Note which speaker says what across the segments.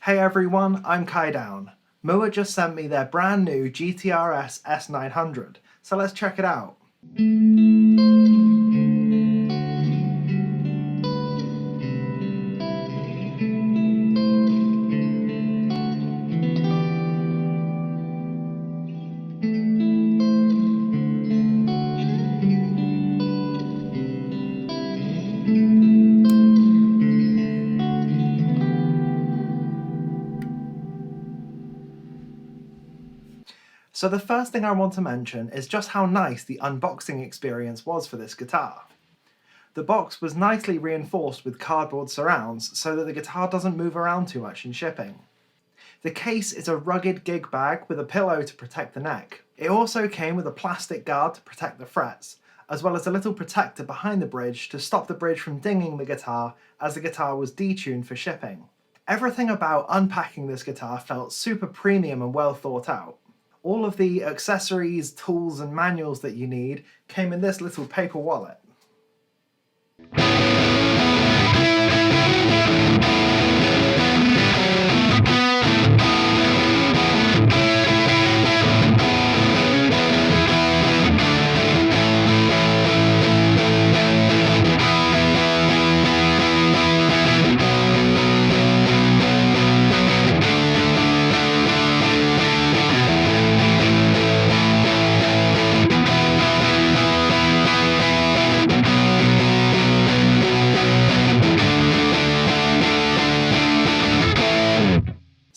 Speaker 1: Hey everyone, I'm Kai Down. Mooer just sent me their brand new GTRS S900, so let's check it out. So the first thing I want to mention is just how nice the unboxing experience was for this guitar. The box was nicely reinforced with cardboard surrounds so that the guitar doesn't move around too much in shipping. The case is a rugged gig bag with a pillow to protect the neck. It also came with a plastic guard to protect the frets, as well as a little protector behind the bridge to stop the bridge from dinging the guitar as the guitar was detuned for shipping. Everything about unpacking this guitar felt super premium and well thought out. All of the accessories, tools and manuals that you need came in this little paper wallet.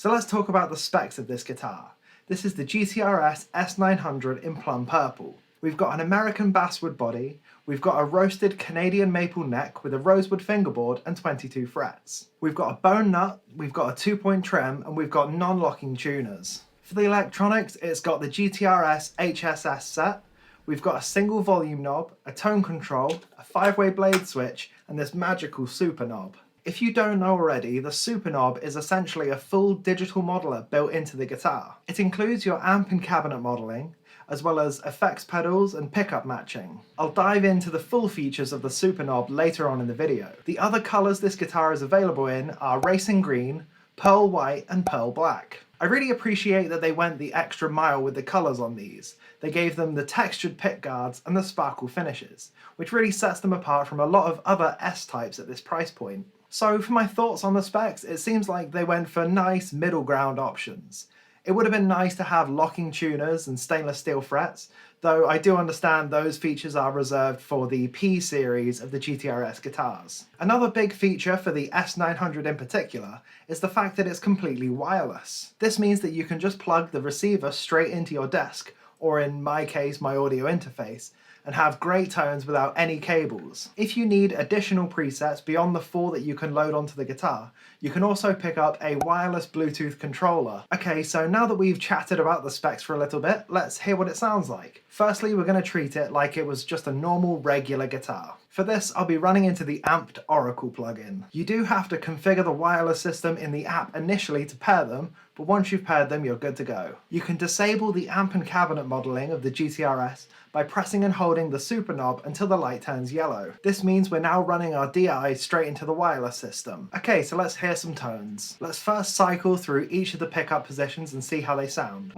Speaker 1: So let's talk about the specs of this guitar. This is the GTRS S900 in plum purple. We've got an American basswood body, we've got a roasted Canadian maple neck with a rosewood fingerboard and 22 frets. We've got a bone nut, we've got a 2-point trem, and we've got non-locking tuners. For the electronics, it's got the GTRS HSS set, we've got a single volume knob, a tone control, a 5-way blade switch, and this magical super knob. If you don't know already, the super knob is essentially a full digital modeler built into the guitar. It includes your amp and cabinet modeling, as well as effects pedals and pickup matching. I'll dive into the full features of the super knob later on in the video. The other colours this guitar is available in are racing green, pearl white and pearl black. I really appreciate that they went the extra mile with the colours on these. They gave them the textured pick guards and the sparkle finishes, which really sets them apart from a lot of other S-types at this price point. So for my thoughts on the specs, it seems like they went for nice middle ground options. It would have been nice to have locking tuners and stainless steel frets, though I do understand those features are reserved for the P series of the GTRS guitars. Another big feature for the S900 in particular is the fact that it's completely wireless. This means that you can just plug the receiver straight into your desk, or in my case, my audio interface, and have great tones without any cables. If you need additional presets beyond the 4 that you can load onto the guitar, you can also pick up a wireless Bluetooth controller. Okay, so now that we've chatted about the specs for a little bit, let's hear what it sounds like. Firstly, we're going to treat it like it was just a normal regular guitar. For this, I'll be running into the Amped Oracle plugin. You do have to configure the wireless system in the app initially to pair them, but once you've paired them, you're good to go. You can disable the amp and cabinet modeling of the GTRS by pressing and holding the super knob until the light turns yellow. This means we're now running our DI straight into the wireless system. Okay, so let's hear some tones. Let's first cycle through each of the pickup positions and see how they sound.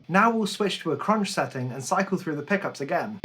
Speaker 1: Now we'll switch to a crunch setting and cycle through the pickups again.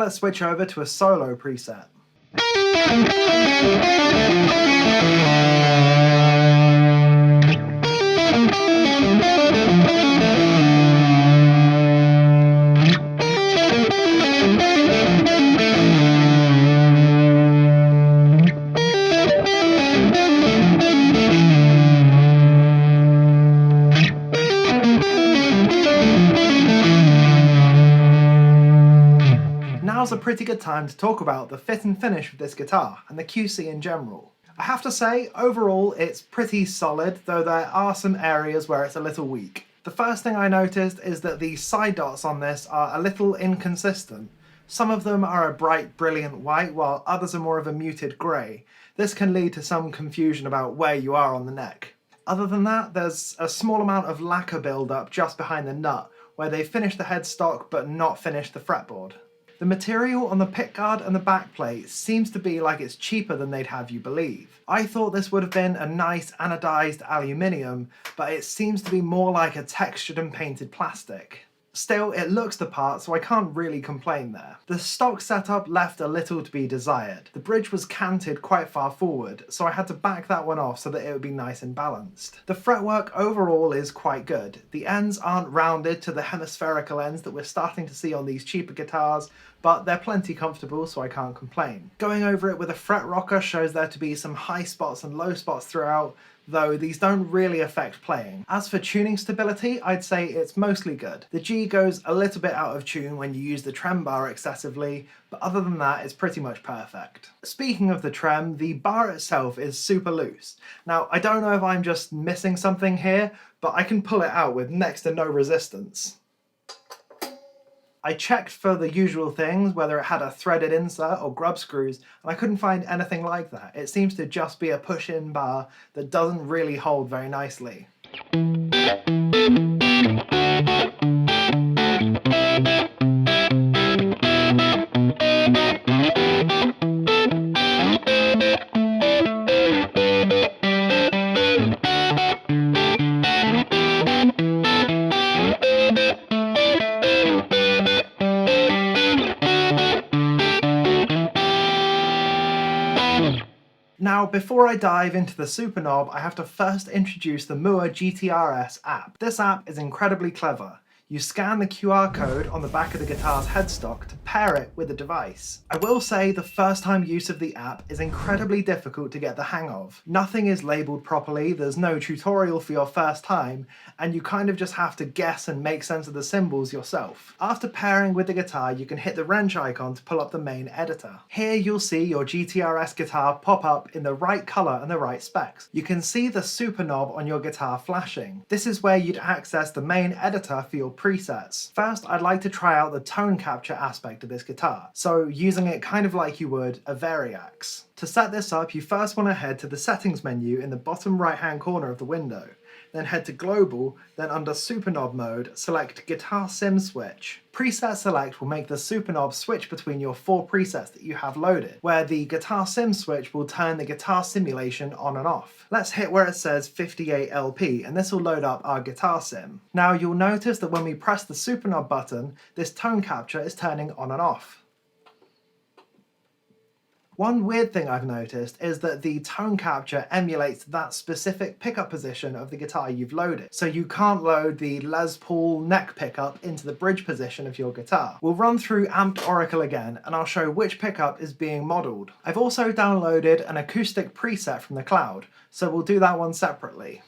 Speaker 1: let's switch over to a solo preset. Now's a pretty good time to talk about the fit and finish of this guitar and the QC in general. I have to say, overall it's pretty solid, though there are some areas where it's a little weak. The first thing I noticed is that the side dots on this are a little inconsistent. Some of them are a bright, brilliant white, while others are more of a muted grey. This can lead to some confusion about where you are on the neck. Other than that, there's a small amount of lacquer build-up just behind the nut, where they finished the headstock but not finished the fretboard. The material on the pickguard and the backplate seems to be like it's cheaper than they'd have you believe. I thought this would have been a nice anodized aluminium, but it seems to be more like a textured and painted plastic. Still, it looks the part, so I can't really complain there. The stock setup left a little to be desired. The bridge was canted quite far forward, so I had to back that one off so that it would be nice and balanced. The fretwork overall is quite good. The ends aren't rounded to the hemispherical ends that we're starting to see on these cheaper guitars, but they're plenty comfortable, so I can't complain. Going over it with a fret rocker shows there to be some high spots and low spots throughout, though these don't really affect playing. As for tuning stability, I'd say it's mostly good. The G goes a little bit out of tune when you use the trem bar excessively, but other than that, it's pretty much perfect. Speaking of the trem, the bar itself is super loose. Now, I don't know if I'm just missing something here, but I can pull it out with next to no resistance. I checked for the usual things, whether it had a threaded insert or grub screws, and I couldn't find anything like that. It seems to just be a push-in bar that doesn't really hold very nicely. Now, before I dive into the super knob, I have to first introduce the Mooer GTRS app. This app is incredibly clever. You scan the QR code on the back of the guitar's headstock to pair it with the device. I will say the first time use of the app is incredibly difficult to get the hang of. Nothing is labelled properly, there's no tutorial for your first time, and you kind of just have to guess and make sense of the symbols yourself. After pairing with the guitar, you can hit the wrench icon to pull up the main editor. Here you'll see your GTRS guitar pop up in the right colour and the right specs. You can see the super knob on your guitar flashing. This is where you'd access the main editor for your presets. First, I'd like to try out the tone capture aspect of this guitar, so using it kind of like you would a Variax. To set this up, you first want to head to the settings menu in the bottom right hand corner of the window, then head to global, then under super knob mode, select guitar sim switch. Preset select will make the super knob switch between your 4 presets that you have loaded, where the guitar sim switch will turn the guitar simulation on and off. Let's hit where it says 58 LP and this will load up our guitar sim. Now you'll notice that when we press the super knob button, this tone capture is turning on and off. One weird thing I've noticed is that the tone capture emulates that specific pickup position of the guitar you've loaded, so you can't load the Les Paul neck pickup into the bridge position of your guitar. We'll run through Amped Oracle again and I'll show which pickup is being modelled. I've also downloaded an acoustic preset from the cloud, so we'll do that one separately.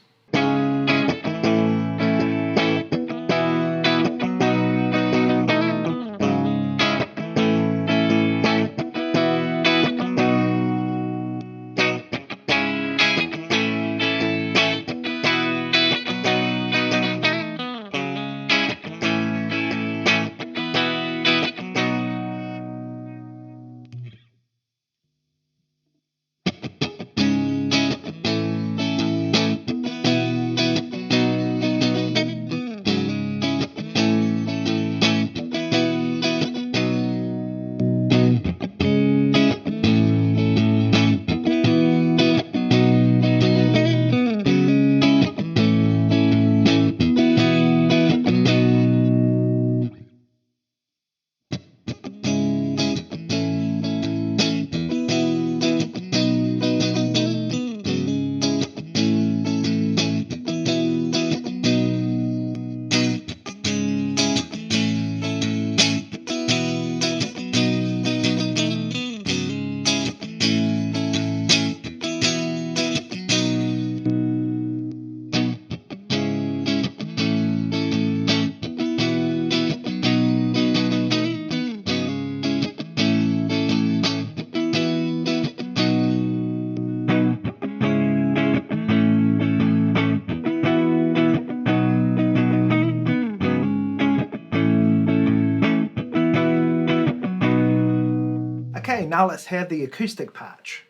Speaker 1: Okay, now let's hear the acoustic patch.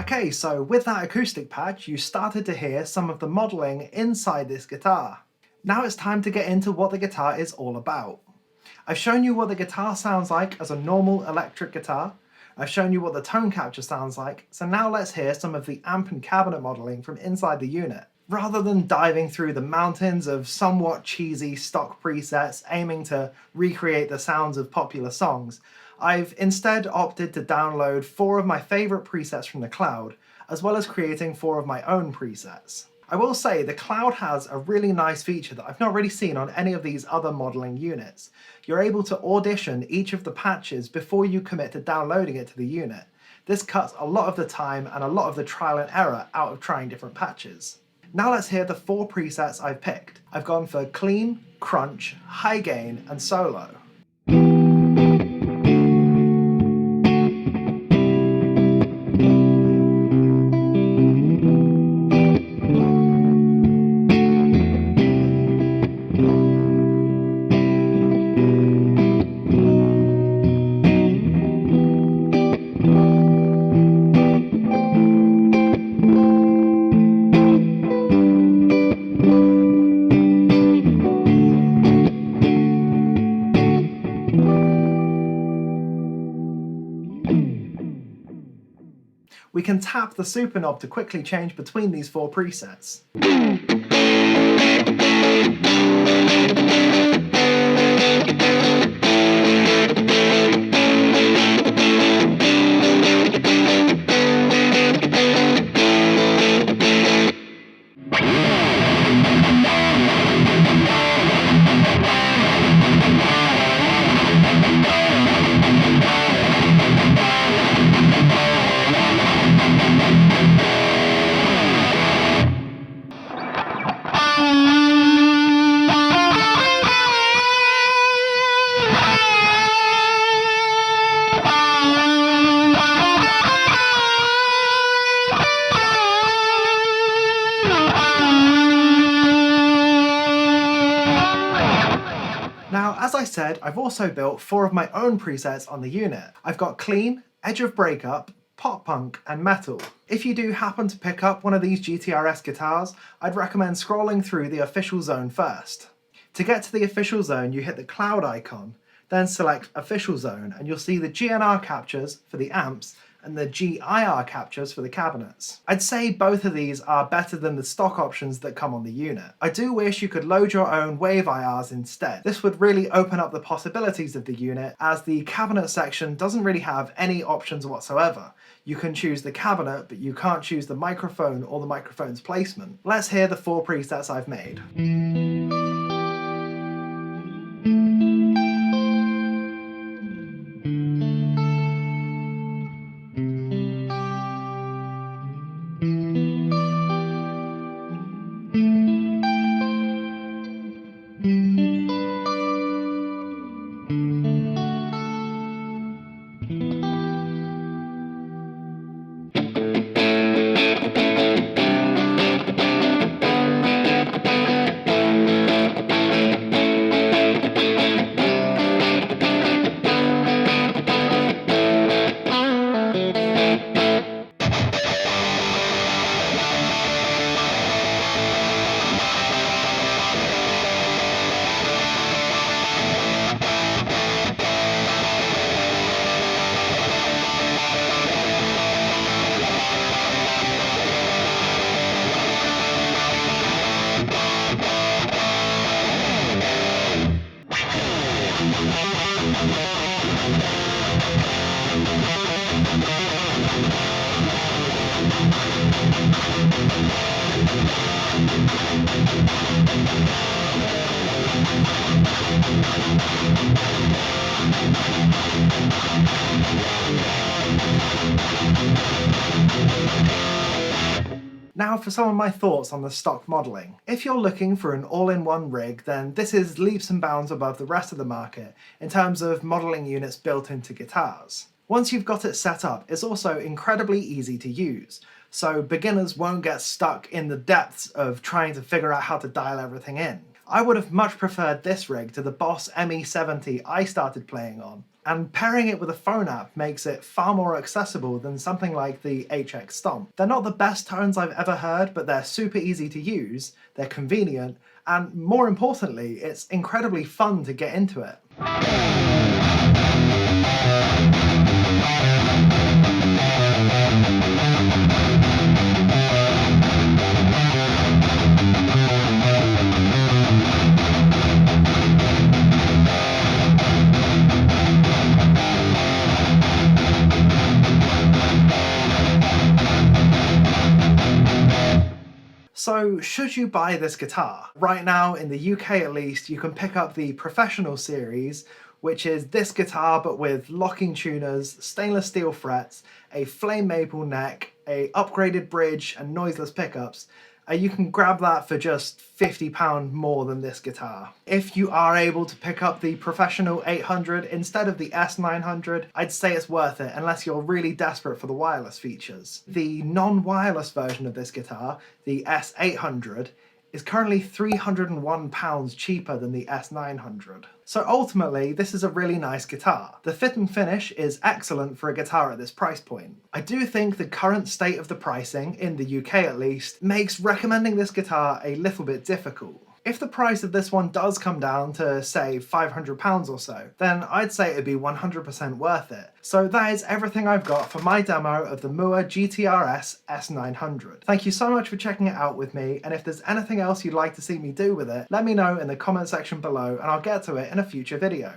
Speaker 1: Okay, so with that acoustic patch, you started to hear some of the modelling inside this guitar. Now it's time to get into what the guitar is all about. I've shown you what the guitar sounds like as a normal electric guitar. I've shown you what the tone capture sounds like, so now let's hear some of the amp and cabinet modelling from inside the unit. Rather than diving through the mountains of somewhat cheesy stock presets aiming to recreate the sounds of popular songs, I've instead opted to download 4 of my favourite presets from the cloud, as well as creating 4 of my own presets. I will say the cloud has a really nice feature that I've not really seen on any of these other modelling units. You're able to audition each of the patches before you commit to downloading it to the unit. This cuts a lot of the time and a lot of the trial and error out of trying different patches. Now let's hear the 4 presets I've picked. I've gone for clean, crunch, high gain and solo. We can tap the super knob to quickly change between these 4 presets. Now, as I said, I've also built 4 of my own presets on the unit. I've got clean, edge of breakup, pop punk and metal. If you do happen to pick up one of these GTRS guitars, I'd recommend scrolling through the official zone first. To get to the official zone, you hit the cloud icon, then select official zone, and you'll see the GNR captures for the amps and the GIR captures for the cabinets. I'd say both of these are better than the stock options that come on the unit. I do wish you could load your own wave IRs instead. This would really open up the possibilities of the unit, as the cabinet section doesn't really have any options whatsoever. You can choose the cabinet, but you can't choose the microphone or the microphone's placement. Let's hear the 4 presets I've made. Now for some of my thoughts on the stock modelling. If you're looking for an all-in-one rig, then this is leaps and bounds above the rest of the market in terms of modelling units built into guitars. Once you've got it set up, it's also incredibly easy to use, so beginners won't get stuck in the depths of trying to figure out how to dial everything in. I would have much preferred this rig to the Boss ME70 I started playing on, and pairing it with a phone app makes it far more accessible than something like the HX Stomp. They're not the best tones I've ever heard, but they're super easy to use, they're convenient, and more importantly, it's incredibly fun to get into it. So should you buy this guitar? Right now, in the UK at least, you can pick up the Professional series, which is this guitar but with locking tuners, stainless steel frets, a flame maple neck, a upgraded bridge and noiseless pickups. You can grab that for just £50 more than this guitar. If you are able to pick up the Professional 800 instead of the S900, I'd say it's worth it unless you're really desperate for the wireless features. The non-wireless version of this guitar, the S800, is currently £301 cheaper than the S900. So ultimately, this is a really nice guitar. The fit and finish is excellent for a guitar at this price point. I do think the current state of the pricing, in the UK at least, makes recommending this guitar a little bit difficult. If the price of this one does come down to, say, £500 or so, then I'd say it'd be 100% worth it. So that is everything I've got for my demo of the Mooer GTRS S900. Thank you so much for checking it out with me, and if there's anything else you'd like to see me do with it, let me know in the comment section below and I'll get to it in a future video.